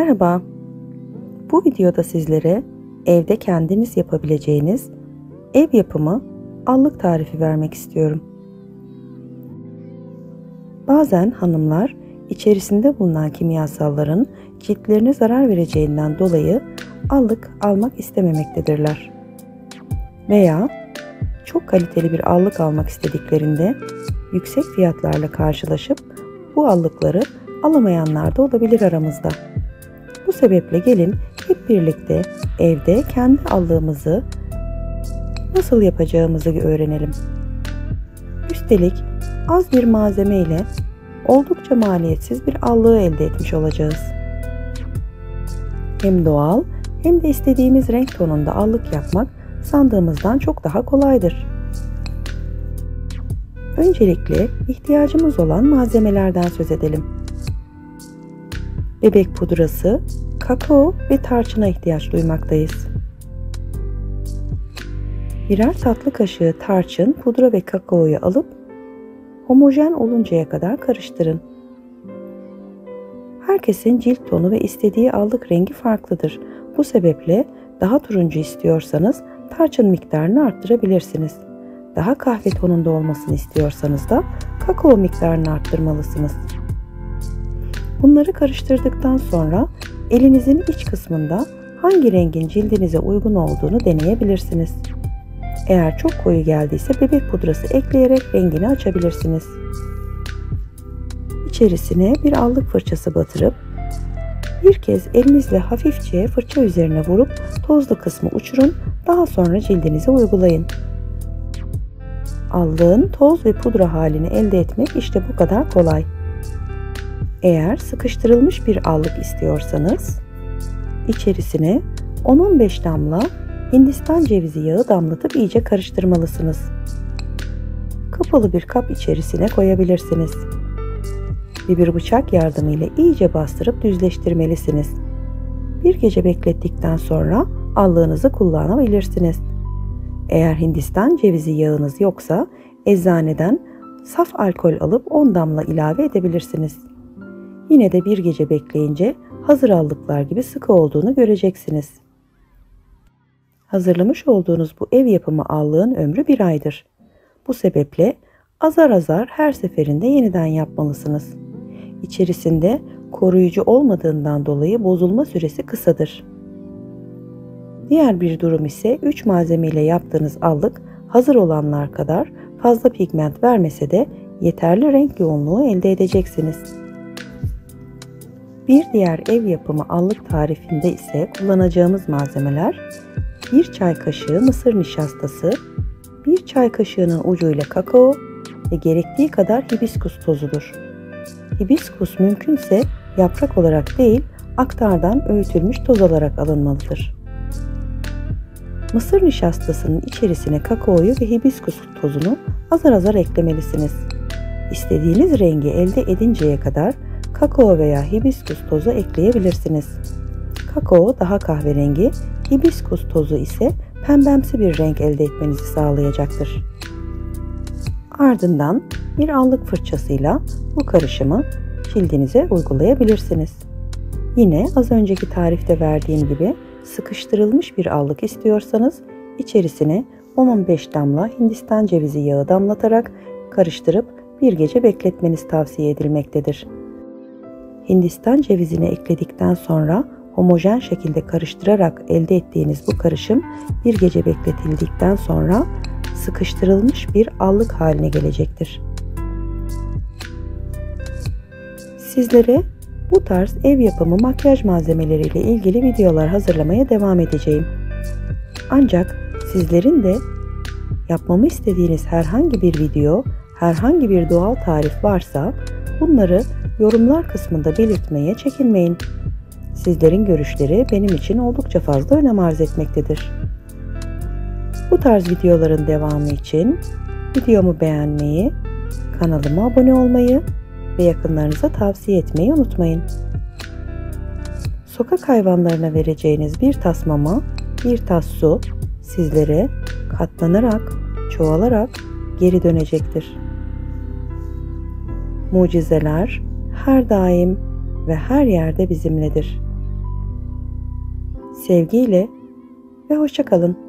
Merhaba, bu videoda sizlere evde kendiniz yapabileceğiniz ev yapımı allık tarifi vermek istiyorum. Bazen hanımlar içerisinde bulunan kimyasalların ciltlerine zarar vereceğinden dolayı allık almak istememektedirler. Veya çok kaliteli bir allık almak istediklerinde yüksek fiyatlarla karşılaşıp bu allıkları alamayanlar da olabilir aramızda. Bu sebeple gelin hep birlikte evde kendi allığımızı nasıl yapacağımızı öğrenelim. Üstelik az bir malzeme ile oldukça maliyetsiz bir allığı elde etmiş olacağız. Hem doğal hem de istediğimiz renk tonunda allık yapmak sandığımızdan çok daha kolaydır. Öncelikle ihtiyacımız olan malzemelerden söz edelim. Bebek pudrası, kakao ve tarçına ihtiyaç duymaktayız. Birer tatlı kaşığı tarçın, pudra ve kakaoyu alıp homojen oluncaya kadar karıştırın. Herkesin cilt tonu ve istediği allık rengi farklıdır. Bu sebeple daha turuncu istiyorsanız tarçın miktarını arttırabilirsiniz. Daha kahve tonunda olmasını istiyorsanız da kakao miktarını arttırmalısınız. Bunları karıştırdıktan sonra elinizin iç kısmında hangi rengin cildinize uygun olduğunu deneyebilirsiniz. Eğer çok koyu geldiyse bebek pudrası ekleyerek rengini açabilirsiniz. İçerisine bir allık fırçası batırıp bir kez elinizle hafifçe fırça üzerine vurup tozlu kısmı uçurun, daha sonra cildinize uygulayın. Allığın toz ve pudra halini elde etmek işte bu kadar kolay. Eğer sıkıştırılmış bir allık istiyorsanız içerisine 10-15 damla Hindistan cevizi yağı damlatıp iyice karıştırmalısınız. Kapalı bir kap içerisine koyabilirsiniz. Bir bıçak yardımıyla iyice bastırıp düzleştirmelisiniz. Bir gece beklettikten sonra allığınızı kullanabilirsiniz. Eğer Hindistan cevizi yağınız yoksa eczaneden saf alkol alıp 10 damla ilave edebilirsiniz. Yine de bir gece bekleyince hazır allıklar gibi sıkı olduğunu göreceksiniz. Hazırlamış olduğunuz bu ev yapımı allığın ömrü 1 aydır. Bu sebeple azar azar her seferinde yeniden yapmalısınız. İçerisinde koruyucu olmadığından dolayı bozulma süresi kısadır. Diğer bir durum ise 3 malzeme ile yaptığınız allık hazır olanlar kadar fazla pigment vermese de yeterli renk yoğunluğu elde edeceksiniz. Bir diğer ev yapımı allık tarifinde ise kullanacağımız malzemeler 1 çay kaşığı mısır nişastası, 1 çay kaşığının ucuyla kakao ve gerektiği kadar hibiskus tozudur. Hibiskus mümkünse yaprak olarak değil, aktardan öğütülmüş toz olarak alınmalıdır. Mısır nişastasının içerisine kakaoyu ve hibiskus tozunu azar azar eklemelisiniz. İstediğiniz rengi elde edinceye kadar kakao veya hibiskus tozu ekleyebilirsiniz. Kakao daha kahverengi, hibiskus tozu ise pembemsi bir renk elde etmenizi sağlayacaktır. Ardından bir allık fırçasıyla bu karışımı cildinize uygulayabilirsiniz. Yine az önceki tarifte verdiğim gibi sıkıştırılmış bir allık istiyorsanız içerisine 10-15 damla Hindistan cevizi yağı damlatarak karıştırıp bir gece bekletmeniz tavsiye edilmektedir. Hindistan cevizini ekledikten sonra homojen şekilde karıştırarak elde ettiğiniz bu karışım bir gece bekletildikten sonra sıkıştırılmış bir allık haline gelecektir. Sizlere bu tarz ev yapımı makyaj malzemeleriyle ilgili videolar hazırlamaya devam edeceğim. Ancak sizlerin de yapmamı istediğiniz herhangi bir video, herhangi bir doğal tarif varsa bunları yorumlar kısmında belirtmeye çekinmeyin. Sizlerin görüşleri benim için oldukça fazla önem arz etmektedir. Bu tarz videoların devamı için videomu beğenmeyi, kanalıma abone olmayı ve yakınlarınıza tavsiye etmeyi unutmayın. Sokak hayvanlarına vereceğiniz bir tas mama, bir tas su sizlere katlanarak, çoğalarak geri dönecektir. Mucizeler her daim ve her yerde bizimledir. Sevgiyle ve hoşça kalın.